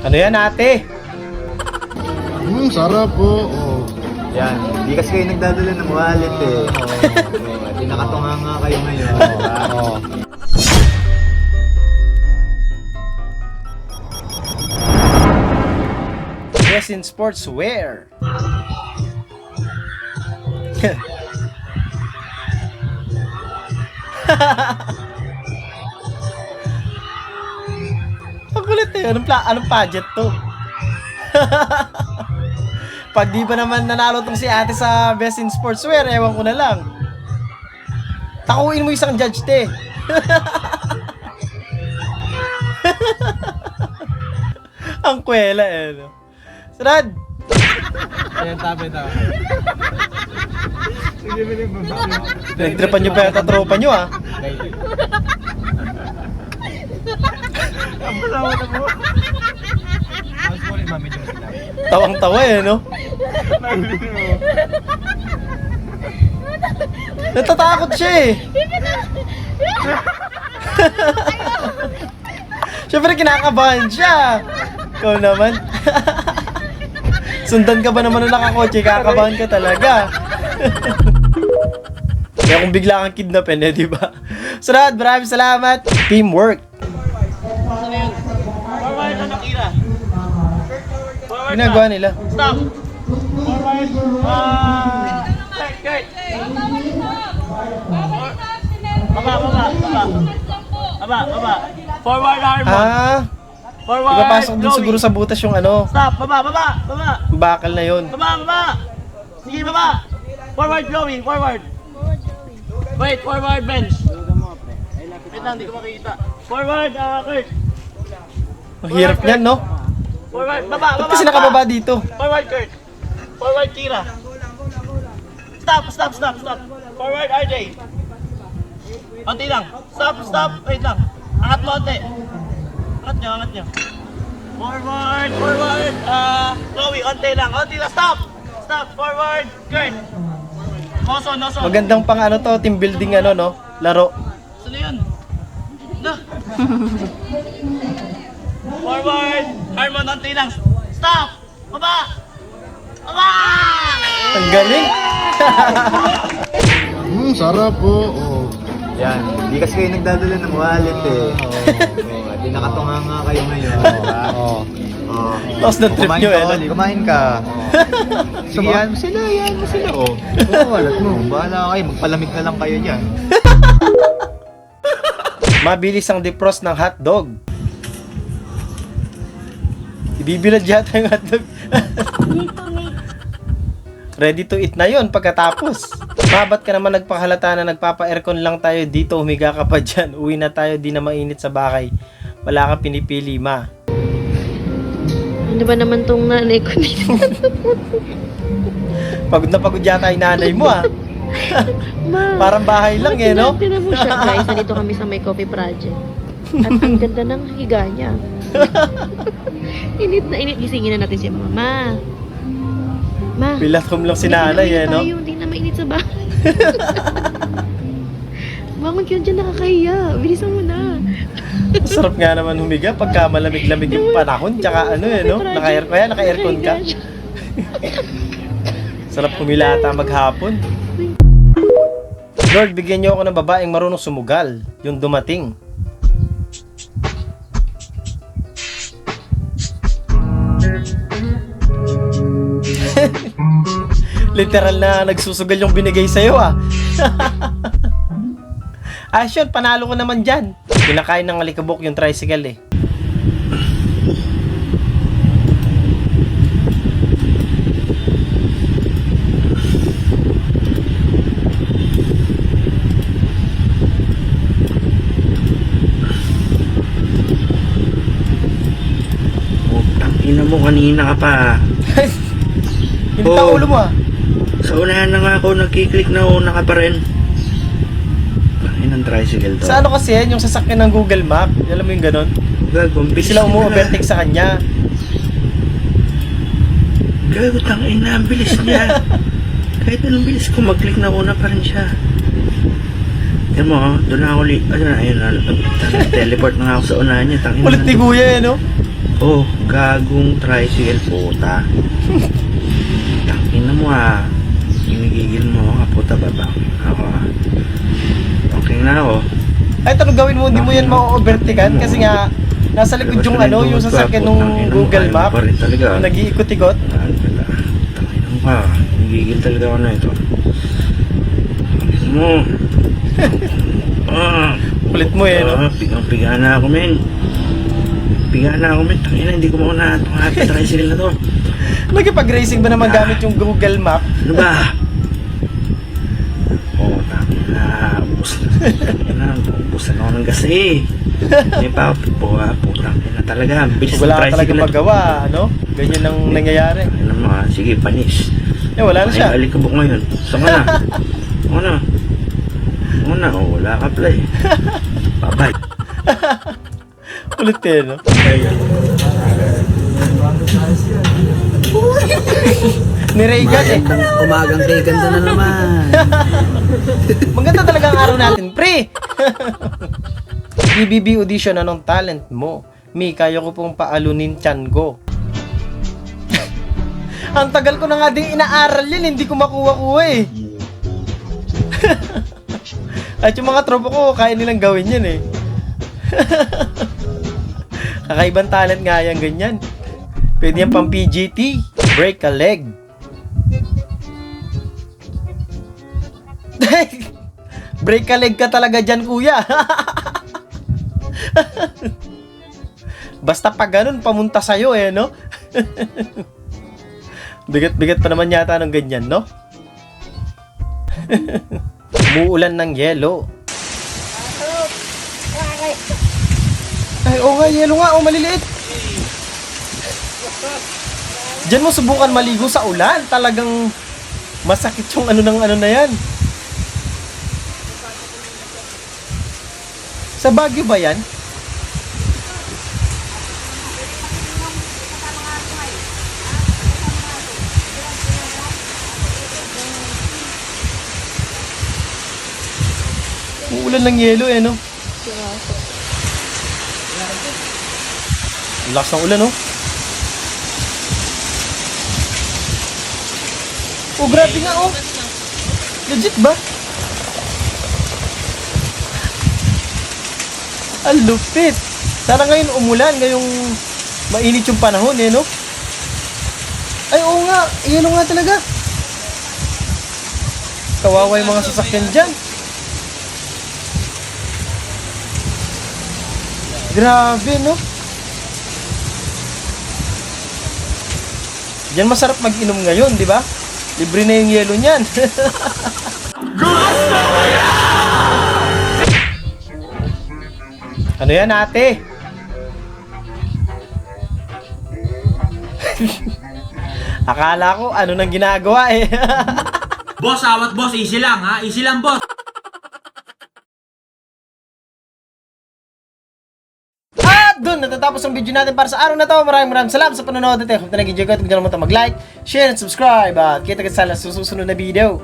Ano yan, ate? Sarap po. Oh. Yan, hindi kasi kayo nagdadala ng wallet eh. Di nakatunga nga kayo ngayon. Oo. Best in sportswear. Ang kulit eh. Anong pageant to? Pag di ba naman nanalo tong si ate sa Best in Sportswear, ewan ko na lang. Takuin mo isang judge, te. Ang kwela eh. No? Sarad! Ayan, tabi. Nagtripan nyo pa yata tropa nyo ah. Ang balawa na po. Mas po rin mami yung sila. Tawang-tawa eh, no? Natatakot siya eh. Siyempre kinakabahan siya. Ikaw naman. Sundan ka ba naman na nakakotse, kakabahan ka talaga. Kaya kung bigla kang kidnapin eh, di ba? Sarad, maraming salamat. Teamwork. Forward na nakira. Ginagawa nila. Stop. Forward. Kurt. Baba. Forward Harmon. Forward. Ipapasok din siguro sa butas yung ano, Stop. Baba. bakal na yun. Baba. Sige, baba. Forward Chloe. Forward. Wait, forward bench. Wait lang, hindi ko makikita. Forward, Kurt. Ang hirap niyan, no? Forward, baba. Ba't kasi nakababa dito? Forward, Kurt. Forward, Kira. Stop. Forward, RJ. Konti lang. Stop. Wait lang. Angat mo, onti. Angat nyo. Forward. Chloe, onti lang. Stop. Forward, Kurt. Noso. Magandang pang ano to, team building ano, no? Laro. Sino yun? No. Forward. Harmon, onti lang. Stop. Baba. Ang galing. Sarap po. Oh. Yan, hindi kasi kayo nagdadala ng wallet eh. Di nakatunga nga kayo ngayon. Oo. Oh. Tapos na-trip nyo eh, no? Kumain ka. Sige, yan mo sila. Oh. Wallet mo. Bahala kayo, magpalamig na lang kayo dyan. Mabilis ang defrost ng hotdog. Ibibilad yata yung hotdog. Ready to eat na yun pagkatapos. Mabat ka naman nagpahalata na nagpapa-aircon lang tayo dito, humiga ka pa dyan. Uwi na tayo, di na mainit sa bahay. Wala kang pinipili, ma. Ano ba naman tong nanay ko dito? Pagod na pagod yata yung nanay mo ah. Ma, Parang bahay lang eh, no? Tinan mo siya, guys. Nandito kami sa My Coffee Project. At ang ganda ng higa niya. Init na init. Gisingin na natin siya, Mama. Ma, Pilatom lang si nanay eh, no? tayo, hindi na mainit sa bahay. Bangon ka dyan, nakakahiya. Bilisan mo na. Sarap nga naman humiga pagka malamig-lamig yung panahon. Tsaka ano eh, no? Naka-aircon ka. Sarap humilata maghapon. Lord, bigyan niyo ako ng babaeng marunong sumugal. Yung dumating. Literal na nagsusugal yung binigay sa'yo ah. Ayos yun, panalo ko naman dyan. Pinakain ng alikabok yung tricycle eh. Ina mo, kanina ka pa. Hindi ta ulo mo ah. Sa unahan na nga ako, nagkiklik na una ka pa rin. Pangin ang tricycle to. Sa ano kasi yan, yung sasakyan ng Google Map. Alam mo yung ganon? Gago, Hindi sila umu-overtake sa kanya. Gago, tangin na, ang bilis niya. Kahit anong bilis ko, mag-click na una pa rin siya. Yan mo, doon na ako ayun na, teleport na nga ako sa unahan niya. Tangin Ulit ni na. Kuya eh, no? Oh, gagong tricycle puta. Tangin na mo ah. Ginigigil mo ako, puta baba. Ako ah. Okay na ako. Ay, ano gawin mo? Hindi mo yan ma-overtaken kasi nga nasa likod yung ano, yung sasakyan ng Google Map. Nag-iikot-ikot. Tangin mo ka. Gigigil talaga ako na ito. Tangin mo. Kulit mo eh, no? Pigang-piga na ako, men. Piga na ako, men. Tangin na, hindi ko mauna itong happy tricycle na to. Nagipag-racing ba naman gamit yung Google Map? Ano ba? Oo, tangin na. Ubus na ako ng gas eh. Hindi pa ako putang na talaga. Bilis ng Wala ka talaga tricycle na to. magawa, no? Ganyan ang nangyayari. Ano mo ah, sige, panis. Eh, wala na siya. Ay, alikabok ngayon. Saan ka na? Ako na. Ako na, oh, wala ka pala eh. Bye-bye. Kulit eh, no? Ni Reagan eh. Umagang kay ganda na naman. Maganda talaga ang araw natin, pre! BBB audition, anong talent mo? Mi, kaya ko pong paalunin tiyan ko. Ang tagal ko na nga din inaaral yan, hindi ko makuha-kuha eh. At yung mga tropa ko, kaya nilang gawin yan eh. Kakaibang talent nga yan, ganyan. Pwede yan pang PGT. Break a leg. Break a leg ka talaga dyan, kuya. Basta pag ganun, pamunta sa'yo eh, no? Bigat-bigat pa naman yata ng ganyan, no? Muulan ng yelo. Ay, oo nga, yelo nga, maliliit. Diyan mo subukan maligo sa ulan. Talagang masakit yung ano ng ano na yan. Sa Baguio ba yan? Uulan ng yelo eh, no? Ang lakas ng ulan, no? Oh, grabe nga, oh. Legit ba? Ang lupit. Sana ngayon umulan, ngayong mainit yung panahon, eh, no? Ay, oo nga. Iyan nga talaga. Kawawa yung mga sasakyan dyan. Grabe, no? Diyan masarap mag-inom ngayon, di ba? Libre na yung yelo niyan. Ano yan, ate? Akala ko ano nang ginagawa eh. Boss, awat boss, easy lang ha. Easy lang boss. At doon natatapos ang video natin para sa araw na to. Maraming salamat sa panonood at hope na nag-enjoy ko. At kung di mo mag-like, share, and subscribe. At kita-kita sa susunod na video.